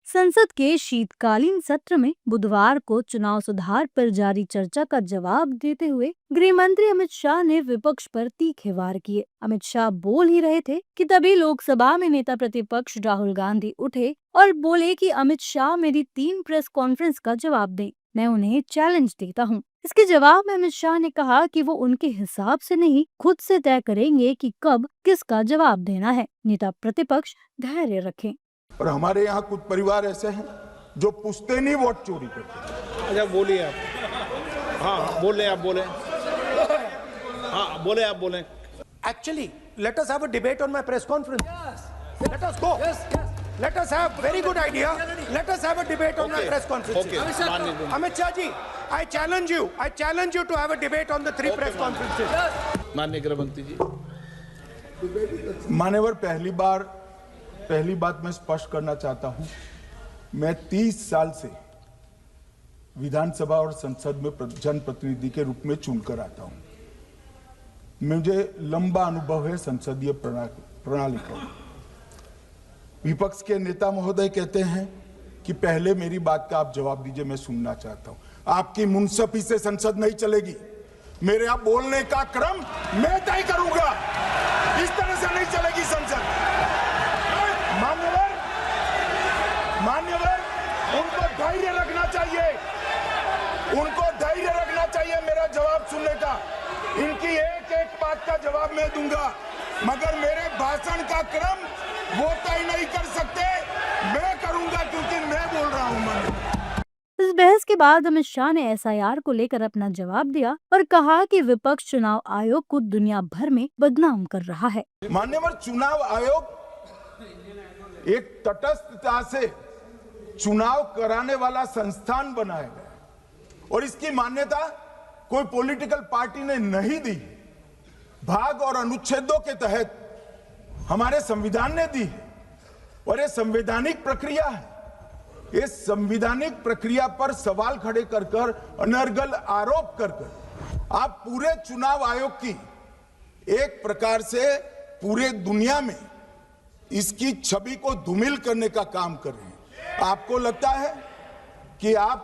संसद के शीतकालीन सत्र में बुधवार को चुनाव सुधार पर जारी चर्चा का जवाब देते हुए गृह मंत्री अमित शाह ने विपक्ष पर तीखे वार किए। अमित शाह बोल ही रहे थे कि तभी लोकसभा में नेता प्रतिपक्ष राहुल गांधी उठे और बोले कि अमित शाह मेरी 3 प्रेस कॉन्फ्रेंस का जवाब दें, मैं उन्हें चैलेंज देता हूं। इसके जवाब में अमित शाह ने कहा कि वो उनके हिसाब से नहीं, खुद से तय करेंगे कि कब किसका जवाब देना है। नेता प्रतिपक्ष धैर्य रखें। और हमारे यहाँ कुछ परिवार ऐसे हैं जो पूछते नहीं वोट चोरी करते। अच्छा बोलिए आप। हाँ बोले आप बोले। हाँ बोले आप बोले। Actually, let us have a debate on my press conference. Yes. Let us go. Yes. Let us have very good idea. Let us have a debate on my press conference. Okay. Amit Shah ji, I challenge you. I challenge you to have a debate on the 3 press conferences. माननीय गृह मंत्री जी। मान्यवर, पहली बात मैं स्पष्ट करना चाहता हूं, मैं 30 साल से विधानसभा और संसद में जनप्रतिनिधि के रूप में चुनकर आता हूं। मुझे लंबा अनुभव है संसदीय प्रणाली का। विपक्ष के नेता महोदय कहते हैं कि पहले मेरी बात का आप जवाब दीजिए, मैं सुनना चाहता हूं। आपकी मुनसफी से संसद नहीं चलेगी। मेरे आप बोलने का क्रम मैं तय करूंगा। इस तरह से नहीं चलेगी संसद। मान्यवर, उनको धैर्य रखना चाहिए। उनको धैर्य रखना चाहिए मेरा जवाब सुनने का। इनकी एक एक बात का जवाब मैं दूंगा, मगर मेरे भाषण का क्रम वो तय नहीं कर सकते, मैं करूंगा, क्योंकि मैं बोल रहा हूं। इस बहस के बाद अमित शाह ने एसआईआर को लेकर अपना जवाब दिया और कहा कि विपक्ष चुनाव आयोग को दुनिया भर में बदनाम कर रहा है। मान्यवर, चुनाव आयोग एक तटस्थता से चुनाव कराने वाला संस्थान बनाया गया और इसकी मान्यता कोई पॉलिटिकल पार्टी ने नहीं दी। भाग और अनुच्छेदों के तहत हमारे संविधान ने दी है और ये संवैधानिक प्रक्रिया है। इस संवैधानिक प्रक्रिया पर सवाल खड़े कर कर, अनर्गल आरोप कर कर आप पूरे चुनाव आयोग की एक प्रकार से पूरे दुनिया में इसकी छवि को धूमिल करने का काम कर रहे हैं। आपको लगता है कि आप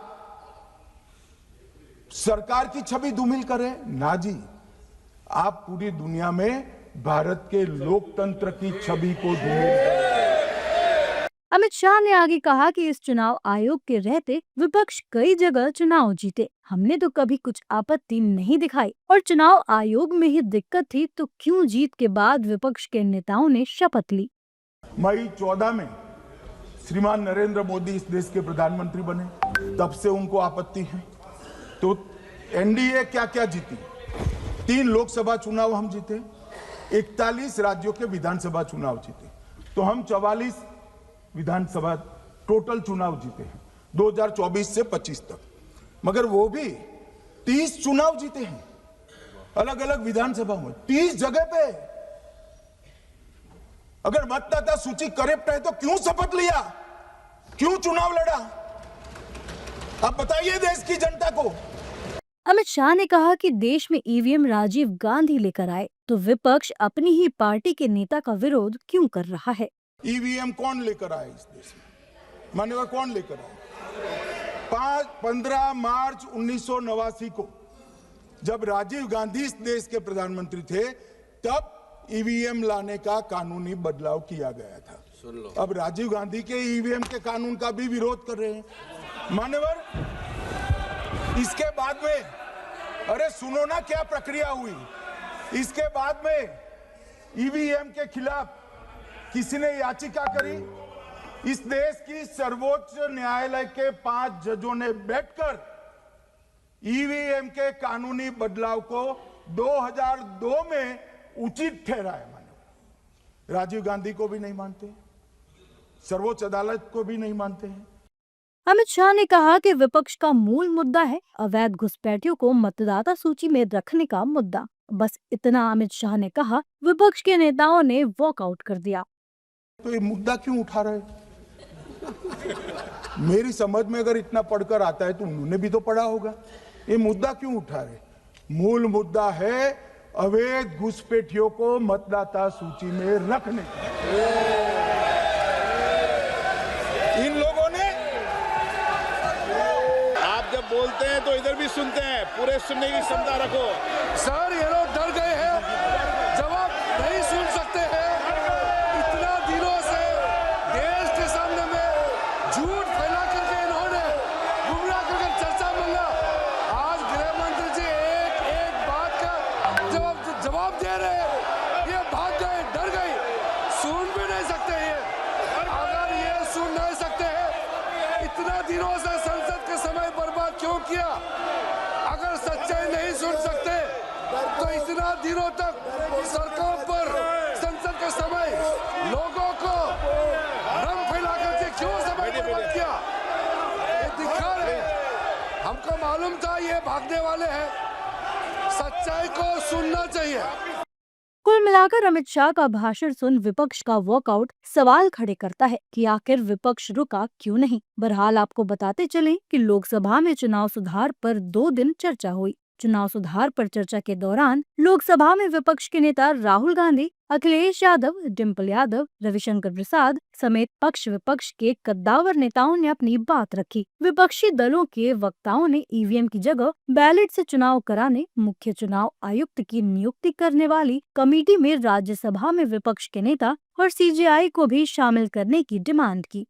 सरकार की छवि धूमिल करें? ना जी, आप पूरी दुनिया में भारत के लोकतंत्र की छवि को धूमिल करें। अमित शाह ने आगे कहा कि इस चुनाव आयोग के रहते विपक्ष कई जगह चुनाव जीते, हमने तो कभी कुछ आपत्ति नहीं दिखाई और चुनाव आयोग में ही दिक्कत थी तो क्यों जीत के बाद विपक्ष के नेताओं ने शपथ ली। मई 14 में श्रीमान नरेंद्र मोदी इस देश के प्रधानमंत्री बने, तब से उनको आपत्ति है। तो एनडीए क्या क्या जीती? 3 लोकसभा चुनाव हम जीते, 41 राज्यों के विधानसभा चुनाव जीते, तो हम 44 विधानसभा टोटल चुनाव जीते हैं 2024 से 25 तक। मगर वो भी 30 चुनाव जीते हैं अलग अलग विधानसभा में, 30 जगह पे। अगर मतदाता सूची करेक्ट है तो क्यों शपथ लिया, क्यों चुनाव लड़ा? आप बताइए देश की जनता को। अमित शाह ने कहा कि देश में ईवीएम राजीव गांधी लेकर आए तो विपक्ष अपनी ही पार्टी के नेता का विरोध क्यों कर रहा है। ईवीएम कौन लेकर आए इस देश में? मान्यवर, कौन लेकर आए? 15 मार्च 1989 को जब राजीव गांधी इस देश के प्रधानमंत्री थे, तब ईवीएम लाने का कानूनी बदलाव किया गया था। सुन लो, अब राजीव गांधी के ईवीएम के कानून का भी विरोध कर रहे हैं। मान्यवर, इसके बाद में, अरे सुनो ना क्या प्रक्रिया हुई। इसके बाद में ईवीएम के खिलाफ किसी ने याचिका करी। इस देश की सर्वोच्च न्यायालय के 5 जजों ने बैठकर ईवीएम के कानूनी बदलाव को 2002 में उचित ठहराया। मानो राजीव गांधी को भी नहीं मानते, सर्वोच्च अदालत को भी नहीं मानते हैं। अमित शाह ने कहा कि विपक्ष का मूल मुद्दा है अवैध घुसपैठियों को मतदाता सूची में रखने का मुद्दा। बस इतना अमित शाह ने कहा, विपक्ष के नेताओं ने वॉकआउट कर दिया। तो ये मुद्दा क्यों उठा रहे? मेरी समझ में अगर इतना पढ़कर आता है तो उन्होंने भी तो पढ़ा होगा। ये मुद्दा क्यों उठा रहे? मूल मुद्दा है अवैध घुसपैठियों को मतदाता सूची में रखने। इन लोगों ने बोलते हैं तो इधर भी सुनते हैं, पूरे सुनने की क्षमता रखो। सर ये लोग डर गए हैं, जवाब नहीं सुन सकते हैं। इतना दिनों से देश के सामने में झूठ फैला करके इन्होंने गुमराह करके चर्चा मांगा। आज गृह मंत्री जी एक एक बात का जवाब दे रहे हैं, ये भाग गए, डर गए, सुन भी नहीं सकते ये। अगर ये सुन नहीं सकते हैं, इतना दिनों से संसद के समय बर्बाद क्यों किया? अगर सच्चाई नहीं सुन सकते तो इतना दिनों तक सरकार पर संसद के समय लोगों को भ्रम फैला करके क्यों समय बर्बाद किया? ये दिखा रहे, हमको मालूम था ये भागने वाले हैं, सच्चाई को सुनना चाहिए। कुल मिलाकर अमित शाह का भाषण सुन विपक्ष का वॉकआउट सवाल खड़े करता है कि आखिर विपक्ष रुका क्यों नहीं। बहरहाल आपको बताते चलें कि लोकसभा में चुनाव सुधार पर 2 दिन चर्चा हुई। चुनाव सुधार पर चर्चा के दौरान लोकसभा में विपक्ष के नेता राहुल गांधी, अखिलेश यादव, डिम्पल यादव, रविशंकर प्रसाद समेत पक्ष विपक्ष के कद्दावर नेताओं ने अपनी बात रखी। विपक्षी दलों के वक्ताओं ने ईवीएम की जगह बैलेट से चुनाव कराने, मुख्य चुनाव आयुक्त की नियुक्ति करने वाली कमेटी में राज्यसभा में विपक्ष के नेता और सीजेआई को भी शामिल करने की डिमांड की।